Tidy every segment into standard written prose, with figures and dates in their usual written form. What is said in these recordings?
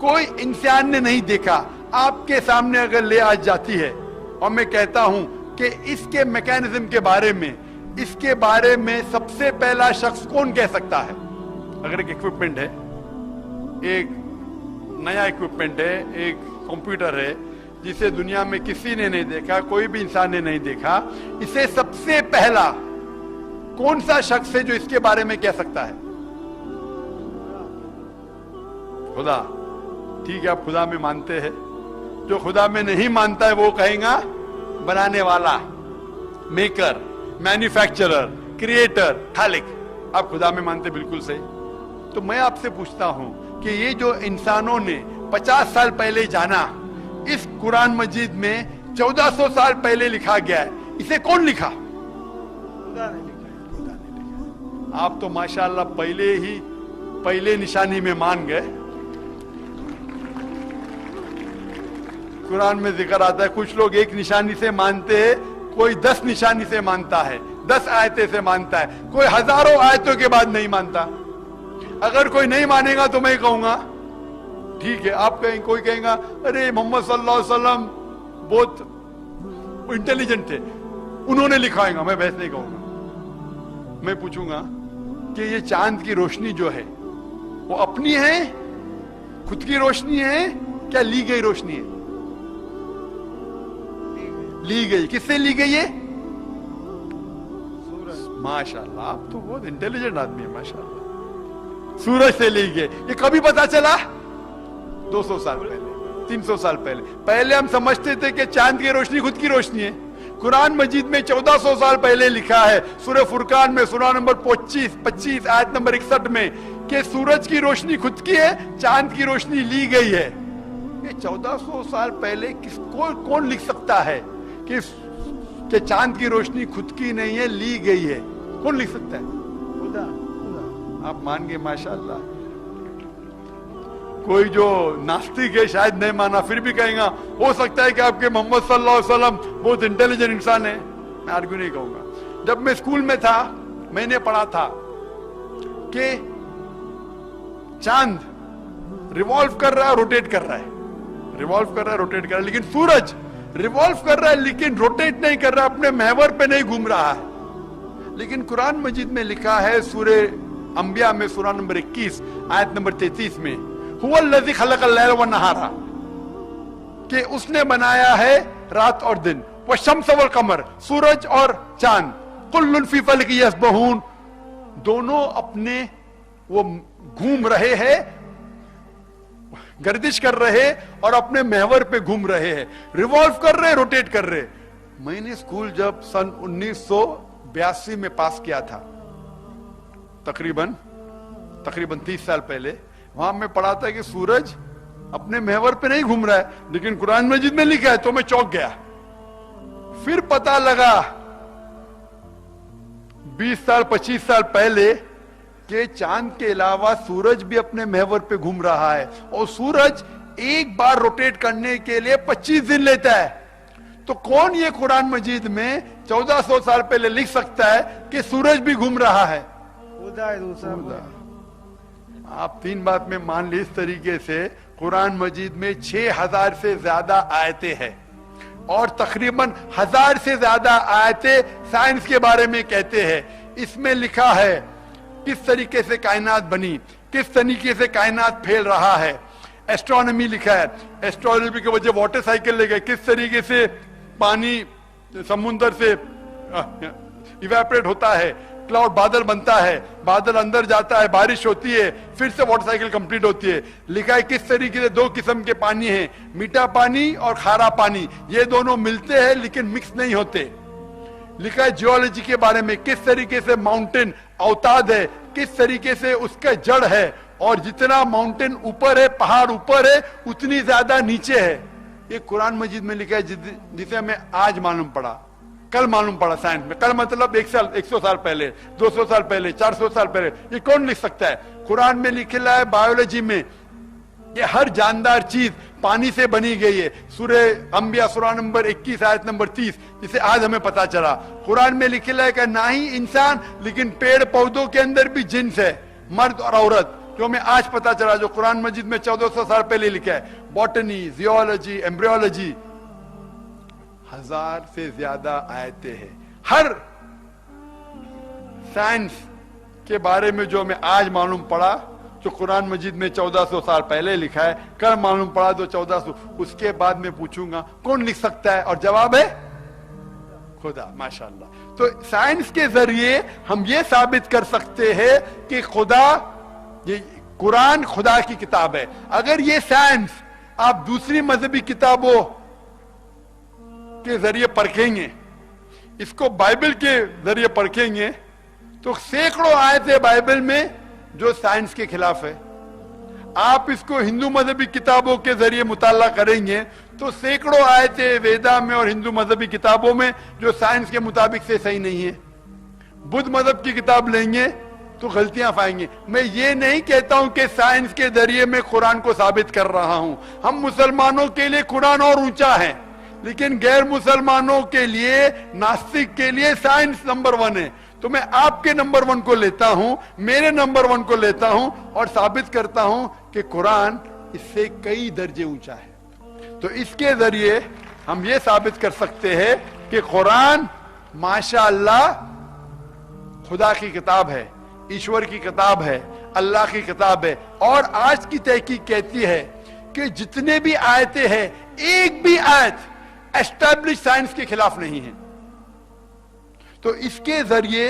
کوئی انسان نے نہیں دیکھا. آپ کے سامنے اگر لے آ جاتی ہے اور میں کہتا ہوں کہ اس کے میکینزم کے بارے میں, اس کے بارے میں سب سے پہلا شخص کون کہہ سکتا ہے؟ اگر ایک ایکوپمنٹ ہے, ایک نیا ایکوپمنٹ ہے, ایک کمپیوٹر ہے جسے دنیا میں کسی نے نہیں دیکھا, کوئی بھی انسان نے نہیں دیکھا, اسے سب سے پہلا کون سا شخص ہے جو اس کے بارے میں کہہ سکتا ہے؟ خدا. ٹھیک ہے, آپ خدا میں مانتے ہیں. جو خدا میں نہیں مانتا ہے وہ کہیں گا بنانے والا, میکر, مینوفیکچرر, کریٹر, خالق. آپ خدا میں مانتے, بالکل صحیح. تو میں آپ سے پوچھتا ہوں کہ یہ جو انسانوں نے 50 سال پہلے جانا, اس قرآن مجید میں 1400 سال پہلے لکھا گیا ہے, اسے کون لکھا؟ خدا نے لکھا. آپ تو ماشاءاللہ پہلے نشانی میں مان گئے. قرآن میں ذکر آتا ہے کچھ لوگ ایک نشانی سے مانتے ہیں, کوئی 10 نشانی سے مانتا ہے, 10 آیتیں سے مانتا ہے, کوئی ہزاروں آیتوں کے بعد نہیں مانتا. اگر کوئی نہیں مانے گا تو میں کہوں گا ٹھیک ہے. آپ کہیں, کوئی کہیں گا ارے محمد صلی اللہ علیہ وسلم بہت انٹیلیجنٹ تھے, انہوں نے لکھا ہوگا. میں بحث نہیں کہوں گا. میں پوچھوں گا کہ یہ چاند کی روشنی جو ہے وہ اپنی ہے, خود کی روشنی ہے, کیا لی گئی روشنی ہے؟ لی گئی. کس سے لی گئی ہے؟ ماشاءاللہ, آپ تو بہت انٹیلیجنٹ آدمی ہے ماشاءاللہ. سورج سے لی گئی. یہ کبھی پتا چلا؟ 200 سال پہلے, 300 سال پہلے. پہلے ہم سمجھتے تھے کہ چاند کی روشنی خود کی روشنی ہے. قرآن مجید میں 1400 سال پہلے لکھا ہے سورہ فرقان میں سورہ نمبر 25 آیت نمبر 61 میں کہ سورج کی روشنی خود کی ہے, چاند کی روشنی لی گئی ہے. یہ 1400 سال پہلے کون لکھ سکتا ہے کہ چاند کی روشنی خود کی نہیں ہے, لی گئی ہے؟ کون لکھ سکتا ہے؟ خدا. آپ مان گے ماشاءاللہ. کوئی جو ناستک ہے شاید نہیں مانا, پھر بھی کہیں گا ہو سکتا ہے کہ آپ کے محمد صلی اللہ علیہ وسلم بہت انٹیلیجنٹ انسان ہے. میں آرگو نہیں کہوں گا. جب میں اسکول میں تھا میں نے پڑھا تھا کہ چاند ریوالو کر رہا ہے, روٹیٹ کر رہا ہے, ریوالو کر رہا ہے, روٹیٹ کر رہا ہے, لیکن سورج ریوالو کر رہا ہے لیکن روٹیٹ نہیں کر رہا, اپنے محور پہ نہیں گھوم رہا ہے. لیکن قرآن مجید میں لکھا ہے سورہ انبیاء میں سورہ نمبر 21 آیت نمبر 33 میں هو الذی خلق اللیل والنہار, کہ اس نے بنایا ہے رات اور دن, والشمس والقمر, سورج اور چاند, کل فی فلک یسبحون, دونوں اپنے وہ گھوم رہے ہیں, گردش کر رہے اور اپنے محور پہ گھوم رہے ہیں, ریوالو کر رہے, روٹیٹ کر رہے. میں نے اسکول جب سن 1982 میں پاس کیا تھا, تقریباً 30 سال پہلے, وہاں میں پڑھا تھا کہ سورج اپنے محور پہ نہیں گھوم رہا ہے, لیکن قرآن مجید میں لکھا ہے, تو میں چونک گیا. پھر پتا لگا 20 سال 25 سال پہلے کہ چاند کے علاوہ سورج بھی اپنے محور پہ گھوم رہا ہے, اور سورج ایک بار روٹیٹ کرنے کے لیے 25 دن لیتا ہے. تو کون یہ قرآن مجید میں 1400 سال پہلے لکھ سکتا ہے کہ سورج بھی گھوم رہا ہے؟ خدا ہے دوسرا. آپ 3 بات میں مان لی. اس طریقے سے قرآن مجید میں 6000 سے زیادہ آیتیں ہیں, اور تقریباً 1000 سے زیادہ آیتیں سائنس کے بارے میں کہتے ہیں. اس میں لکھا ہے کس طریقے سے کائنات بنی, کس طریقے سے کائنات پھیل رہا ہے. ایسٹرونومی لکھا ہے, ایسٹرونومی کی وجہ واٹر سائیکل لے گئے, کس طریقے سے پانی سمندر سے ایویپریٹ ہوتا ہے, کلاؤڈ بادل بنتا ہے, بادل اندر جاتا ہے, بارش ہوتی ہے, پھر سے واٹر سائیکل کمپلیٹ ہوتی ہے. لکھا ہے کس طریقے سے 2 قسم کے پانی ہیں, میٹھا پانی اور کھارا پانی, یہ دونوں ملتے ہیں لیکن مکس نہیں ہوتے. لکھا ہے جیولوجی کے بارے میں کس طریقے سے ماؤنٹین اوتاد ہے, کس طریقے سے اس کا جڑ ہے, اور جتنا ماؤنٹین اوپر ہے, پہاڑ اوپر ہے, اتنی زیادہ نیچے ہے. یہ قرآن مجید میں لکھا ہے, جسے ہمیں آج معلوم پڑا, کل معلوم پڑا سائنس میں. کل مطلب 100 سال پہلے, 200 سال پہلے, 400 سال پہلے. یہ کون لکھ سکتا ہے؟ قرآن میں لکھا ہے بایولوجی میں کہ ہر جاندار چیز پانی سے بنی گئی ہے. سورہ انبیاء سورہ نمبر 21 آیت نمبر 30, جسے آج ہمیں پتا چلا. قرآن میں لکھا ہے کہ نہ ہی انسان لیکن پیڑ پودوں کے اندر بھی جنس ہے, مرد اور عورت. جو ہمیں آج پتا چلا، جو قرآن مجید میں 1400 سال پہلے لکھا ہے، باٹنی، زیولوجی، ایمبریولوجی، 1000 سے زیادہ آیتیں ہیں. ہر سائنس کے بارے میں جو ہمیں آج معلوم پڑا، جو قرآن مجید میں 1400 سال پہلے لکھا ہے، کل معلوم پڑا تو 1400، اس کے بعد میں پوچھوں گا کون لکھ سکتا ہے، اور جواب ہے خدا. ماشاءاللہ. تو سائنس کے ذریعے ہم یہ ثابت کر سکتے ہیں کہ خدا، یہ قرآن خدا کی کتاب ہے. اگر یہ سائنس آپ دوسری مذہبی کتابوں کے ذریعے پرکھیں گے، اس کو بائبل کے ذریعے پرکھیں گے، تو سینکڑوں آیتیں بائبل میں جو سائنس کے خلاف ہے. آپ اس کو ہندو مذہبی کتابوں کے ذریعے مطالعہ کریں گے تو سینکڑوں آیتیں ویدا میں اور ہندو مذہبی کتابوں میں جو سائنس کے مطابق سے صحیح نہیں ہے. بدھ مذہب کی کتاب لیں گے تو غلطیاں پائیں گے. میں یہ نہیں کہتا ہوں کہ سائنس کے ذریعے میں قرآن کو ثابت کر رہا ہوں. ہم مسلمانوں کے لیے قرآن اور اونچا ہے، لیکن غیر مسلمانوں کے لیے، ناستک کے لیے سائنس نمبر 1 ہے. تو میں آپ کے نمبر 1 کو لیتا ہوں، میرے نمبر 1 کو لیتا ہوں اور ثابت کرتا ہوں کہ قرآن اس سے کئی درجے اونچا ہے. تو اس کے ذریعے ہم یہ ثابت کر سکتے ہیں کہ قرآن ماشاءاللہ خدا کی کتاب ہے، ایشور کی کتاب ہے، اللہ کی کتاب ہے. اور آج کی تحقیق کہتی ہے کہ جتنے بھی آیتیں ہیں، ایک بھی آیت اسٹیبلش سائنس کے خلاف نہیں ہے. تو اس کے ذریعے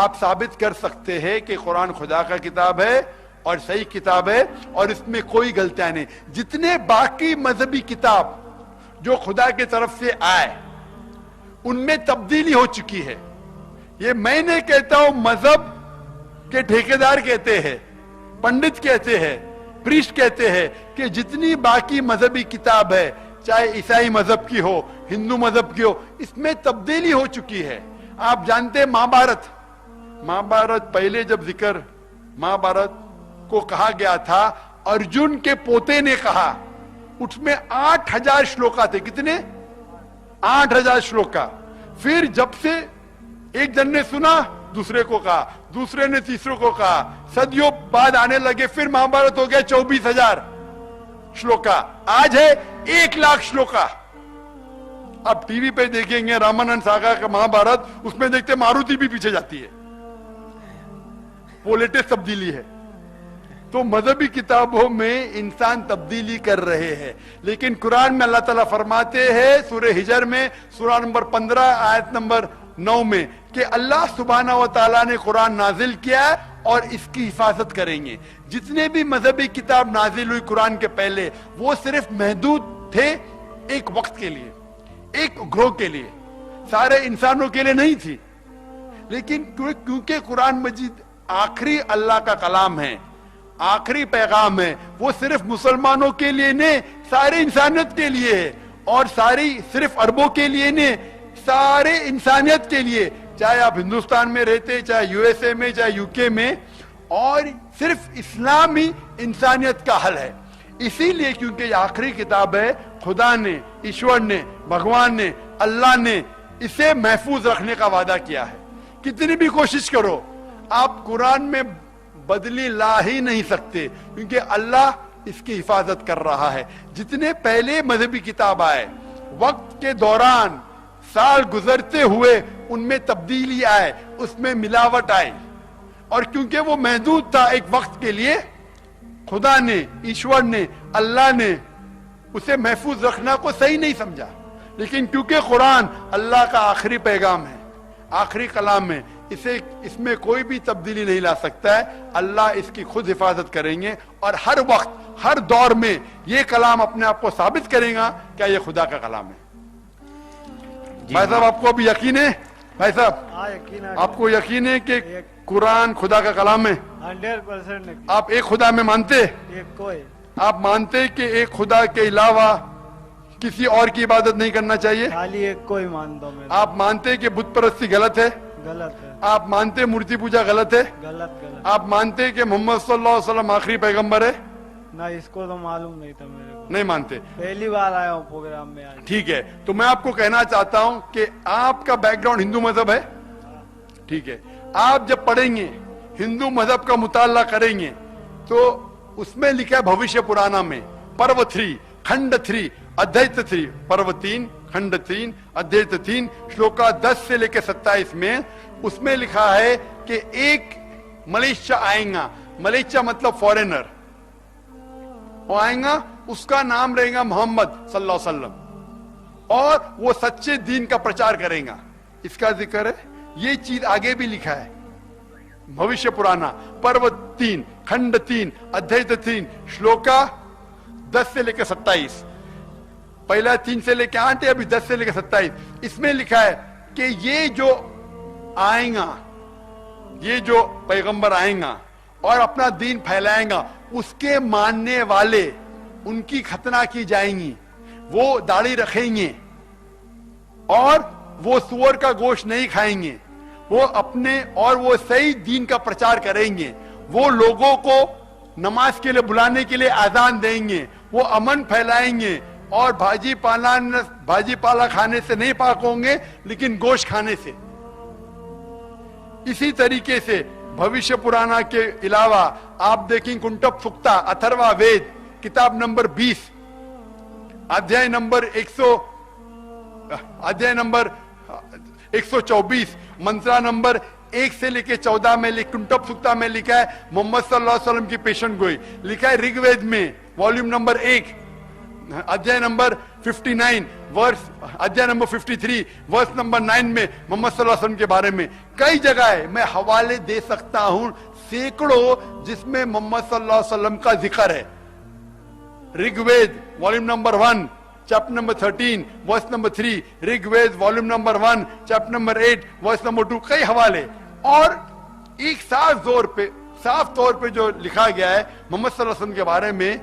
آپ ثابت کر سکتے ہیں کہ قرآن خدا کا کتاب ہے اور صحیح کتاب ہے اور اس میں کوئی غلطیاں نہیں. جتنے باقی مذہبی کتاب جو خدا کی طرف سے آئے ان میں تبدیلی ہو چکی ہے. یہ میں نہیں کہتا ہوں، مذہب کے ٹھیکیدار کہتے ہیں، پنڈت کہتے ہیں، پریسٹ کہتے ہیں کہ جتنی باقی مذہبی کتاب ہے، چاہے عیسائی مذہب کی ہو، ہندو مذہب کی ہو، اس میں تبدیلی ہو چکی ہے. آپ جانتے ہیں مہابھارت پہلے جب ذکر مہابھارت کو کہا گیا تھا، ارجن کے پوتے نے کہا، اس میں 8000 شلوکا تھے. کتنے؟ 8000 شلوکا. پھر جب سے ایک جن نے سنا، دوسرے کو کہا، دوسرے نے تیسرے کو کہا، صدیوں بعد آنے لگے، پھر مہابھارت ہو گیا 24000 شلوکا. آج ہے 1,00,000 شلوکا. اب ٹی وی پہ دیکھیں گے رامانند ساگا کا مہابھارت، اس میں دیکھتے ماروتی بھی پیچھے جاتی ہے. وہ لیٹسٹ تبدیلی ہے. تو مذہبی کتابوں میں انسان تبدیلی کر رہے ہیں، لیکن قرآن میں اللہ تعالیٰ فرماتے ہیں سورہ ہجر میں، سورہ نمبر 15 آیت نمبر 9 میں، کہ اللہ سبحانہ و تعالیٰ نے قرآن نازل کیا اور اس کی حفاظت کریں گے. جتنے بھی مذہبی کتاب نازل ہوئی قرآن کے پہلے، وہ صرف محدود تھے ایک وقت کے لیے، ایک گروہ کے لیے، سارے انسانوں کے لیے نہیں تھی. لیکن کیونکہ قرآن مجید آخری اللہ کا کلام ہے، آخری پیغام ہے، وہ صرف مسلمانوں کے لیے نہیں، سارے انسانیت کے لیے ہے. اور صرف عربوں کے لیے نہیں، سارے انسانیت کے لیے، چاہے آپ ہندوستان میں رہتے، چاہے یو ایس اے میں، چاہے یو کے میں. اور صرف اسلام ہی انسانیت کا حل ہے. اسی لیے کیونکہ یہ آخری کتاب ہے، خدا نے، ایشور نے، بھگوان نے، اللہ نے اسے محفوظ رکھنے کا وعدہ کیا ہے. کتنی بھی کوشش کرو، آپ قرآن میں بدلی لا ہی نہیں سکتے، کیونکہ اللہ اس کی حفاظت کر رہا ہے. جتنے پہلے مذہبی کتاب آئے، وقت کے دوران، سال گزرتے ہوئے ان میں تبدیلی آئے، اس میں ملاوٹ آئی. اور کیونکہ وہ محدود تھا ایک وقت کے لیے، خدا نے، ایشور نے، اللہ نے اسے محفوظ رکھنا کو صحیح نہیں سمجھا. لیکن کیونکہ قرآن اللہ کا آخری پیغام ہے، آخری کلام ہے، اس میں کوئی بھی تبدیلی نہیں لا سکتا ہے. اللہ اس کی خود حفاظت کریں گے اور ہر وقت، ہر دور میں یہ کلام اپنے آپ کو ثابت کرے گا کیا یہ خدا کا کلام ہے. بھائی صاحب آپ کو ابھی یقین ہے؟ بھائی صاحب آپ کو یقین ہے کہ قرآن خدا کا کلام ہے؟ 100%. آپ ایک خدا میں مانتے؟ آپ مانتے کہ ایک خدا کے علاوہ کسی اور کی عبادت نہیں کرنا چاہیے؟ خالی ایک کو ہی مانتا ہوں. آپ مانتے کہ بت پرستی غلط ہے؟ غلط ہے. آپ مانتے مورتی پوجا غلط ہے؟ غلط. آپ مانتے کہ محمد صلی اللہ علیہ وسلم آخری پیغمبر ہے؟ نہ، اس کو تو معلوم نہیں تھا میرے کو. نہیں مانتے؟ پہلی بار آیا ہوں پروگرام میں آج. ٹھیک ہے، تو میں آپ کو کہنا چاہتا ہوں کہ آپ کا بیک گراؤنڈ ہندو مذہب ہے؟ ٹھیک ہے، آپ جب پڑھیں گے، ہندو مذہب کا مطالعہ کریں گے، تو اس میں لکھا ہے بھوشیہ پرانا میں پرو 3 کھنڈ 3 ادھیت 3 پرو 3 کھنڈ 3 ادھیت 3 شلوکا 10 سے لے کے 27 میں اس میں لکھا ہے کہ ایک ملیشیا آئیں گا. ملیشیا مطلب فورینر, وہ آئیں گا, اس کا نام رہے گا محمد صلی اللہ علیہ وسلم, اور وہ سچے دین کا پرچار کریں گا. اس کا ذکر ہے, یہ چیز آگے بھی لکھا ہے بھوشیہ پرانا پرو 3 کھنڈ 3 ادھیت 3 شلوکا 10 سے لے کے 27. پہلا 3 سے لے کے 8 ہے, ابھی 10 سے لے کے 27. اس میں لکھا ہے کہ یہ جو آئیں گا, یہ جو پیغمبر آئیں گا اور اپنا دین پھیلائیں گا, اس کے ماننے والے ان کی ختنہ کی جائیں گی, وہ داڑھی رکھیں گے اور وہ سور کا گوشت نہیں کھائیں گے, وہ اپنے اور وہ صحیح دین کا پرچار کریں گے, وہ لوگوں کو نماز کے لیے بلانے کے لیے آذان دیں گے, وہ امن پھیلائیں گے, اور بھاجی پالا کھانے سے نہیں پاک ہوں گے لیکن گوشت کھانے سے. اسی طریقے سے بھوشیہ پرانا کے علاوہ آپ دیکھیں کنٹپ سکتا اتھروا وید کتاب نمبر 20 ادھیائے نمبر 124 منترا نمبر 1 سے لے کے 14 میں کنٹپ سکتا میں لکھا ہے محمد صلی اللہ علیہ وسلم کی پیشن گوئی. لکھا ہے رگ وید میں والیوم نمبر 1 ادھیائے نمبر 59 ورس ادھیائے نمبر 53 ورس نمبر 9 میں محمد صلی اللہ علیہ وسلم کے بارے میں کئی جگہ ہے, میں حوالے دے سکتا ہوں سینکڑوں, جس میں محمد صلی اللہ علیہ وسلم کا ذکر ہے. Rig Veda volume number 1 chapter number 13 verse number 3, Rig Veda volume number 1 chapter number 8 verse number 2, کئی حوالے. اور ایک صاف طور پہ جو لکھا گیا ہے محمد صلی اللہ علیہ وسلم کے بارے میں,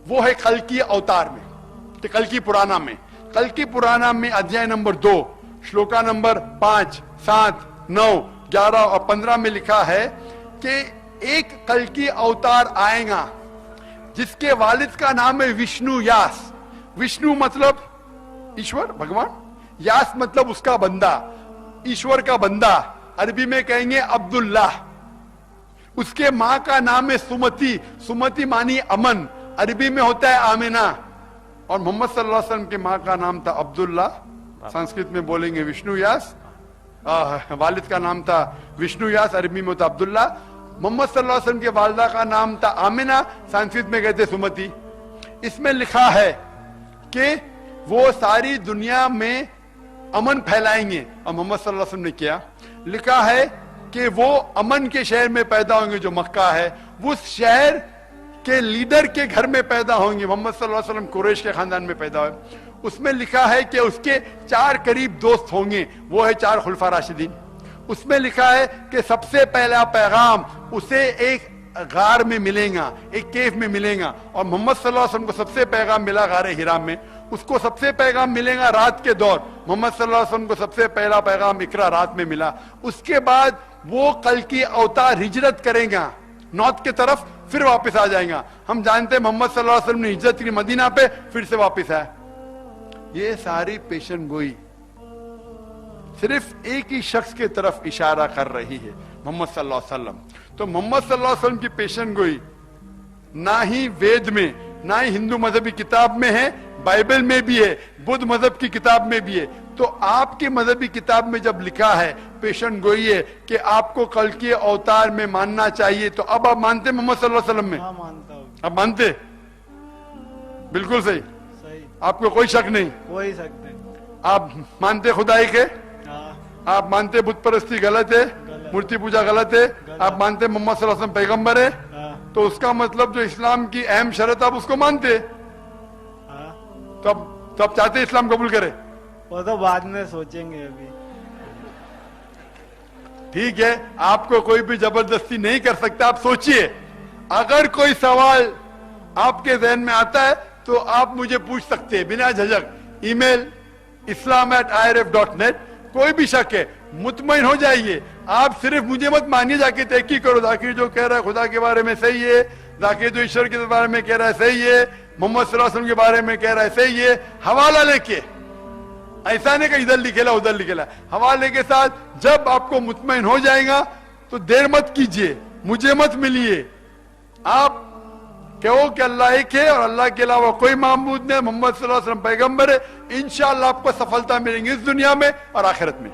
وہ ہے کلکی اوتار میں, کہ کلکی پرانا میں ادھیائے نمبر 2 شلوکا نمبر 5 7 9 11 اور 15 میں لکھا ہے کہ ایک کلکی اوتار آئے گا جس کے والد کا نام ہے وشنو یاس. وشنو مطلب ایشور بھگوان, یاس مطلب اس کا بندہ, ایشور کا بندہ, عربی میں کہیں گے عبداللہ. اس کے ماں کا نام ہے سمتی, سمتی مانی امن, عربی میں ہوتا ہے آمینہ. اور محمد صلی اللہ علیہ وسلم کے ماں کا نام تھا عبداللہ, سنسکرت میں بولیں گے وشنو یاس, والد کا نام تھا وشنو یاس, عربی میں ہوتا عبداللہ. محمد صلی اللہ علیہ وسلم کے والدہ کا نام تھا آمینہ, سنسکرت میں کہتے سمتی. اس میں لکھا ہے کہ وہ ساری دنیا میں امن پھیلائیں گے, اور محمد صلی اللہ علیہ وسلم نے کیا, لکھا ہے کہ وہ امن کے شہر میں پیدا ہوں گے جو مکہ ہے, اس شہر کے لیڈر کے گھر میں پیدا ہوں گے. محمد صلی اللہ علیہ وسلم قریش کے خاندان میں پیدا ہوئے. اس میں لکھا ہے کہ اس کے 4 قریب دوست ہوں گے, وہ ہے 4 خلفاء راشدین. اس میں لکھا ہے کہ سب سے پہلا پیغام اسے ایک غار میں ملے گا, ایک کیف میں ملے گا, اور محمد صلی اللہ علیہ وسلم کو سب سے پیغام ملا غار ہرا میں. اس کو سب سے پیغام ملے گا رات کے دور, محمد صلی اللہ علیہ وسلم کو سب سے پہلا پیغام اقرا رات میں ملا. اس کے بعد وہ کلکی اوتار ہجرت کریں گا نارتھ کی طرف, پھر واپس آ جائیں گا. ہم جانتے ہیں محمد صلی اللہ علیہ وسلم نے ہجرت کی مدینہ پہ, پھر سے واپس آئے. یہ ساری پیشن گوئی صرف ایک ہی شخص کی طرف اشارہ کر رہی ہے, محمد صلی اللہ علیہ وسلم. تو محمد صلی اللہ علیہ وسلم کی پیشن گوئی نہ ہی وید میں, نہ ہی ہندو مذہبی کتاب میں ہے, بائبل میں بھی ہے, بدھ مذہب کی کتاب میں بھی ہے. تو آپ کی مذہبی کتاب میں جب لکھا ہے پیشن گوئی ہے کہ آپ کو کلکی اوتار میں ماننا چاہیے, تو اب آپ مانتے محمد صلی اللہ علیہ وسلم میں؟ ہاں مانتا ہوں. اب مانتے؟ بالکل صحیح, آپ کو کوئی شک نہیں. کوئی شک نہیں. آپ مانتے خدائی کے, ہاں. آپ مانتے بت پرستی غلط ہے, مورتی پوجا غلط ہے, آپ مانتے محمد صلی اللہ علیہ وسلم پیغمبر ہے, ہاں. تو اس کا مطلب جو اسلام کی اہم شرط آپ اس کو مانتے. ہاں. تو اب چاہتے اسلام قبول کرے؟ وہ تو بعد میں سوچیں گے. ابھی ٹھیک ہے, آپ کو کوئی بھی زبردستی نہیں کر سکتا. آپ سوچئے, اگر کوئی سوال آپ کے ذہن میں آتا ہے تو آپ مجھے پوچھ سکتے ہیں بنا جھجک. ای میل islam@irf.net. کوئی بھی شک ہے مطمئن ہو جائیے, آپ صرف مجھے مت مانیے, جا کے تحقیق کرو. ذاکر جو کہہ رہا ہے خدا کے بارے میں صحیح ہے, ذاکر جو ایشور کے بارے میں کہہ رہا ہے صحیح ہے, محمد صلی اللہ علیہ وسلم کے بارے میں کہہ رہا ہے صحیح ہے, حوالہ لے کے. ایسا نہیں کہ ادھر لکھلا ادھر لکھلا, حوالے کے ساتھ جب آپ کو مطمئن ہو جائے گا تو دیر مت کیجیے, مجھے مت ملیے, آپ کہو کہ اللہ ایک ہے اور اللہ کے علاوہ کوئی معبود نہیں، محمد صلی اللہ علیہ وسلم پیغمبر ہے، انشاءاللہ آپ کو سفلتا ملیں گی اس دنیا میں اور آخرت میں.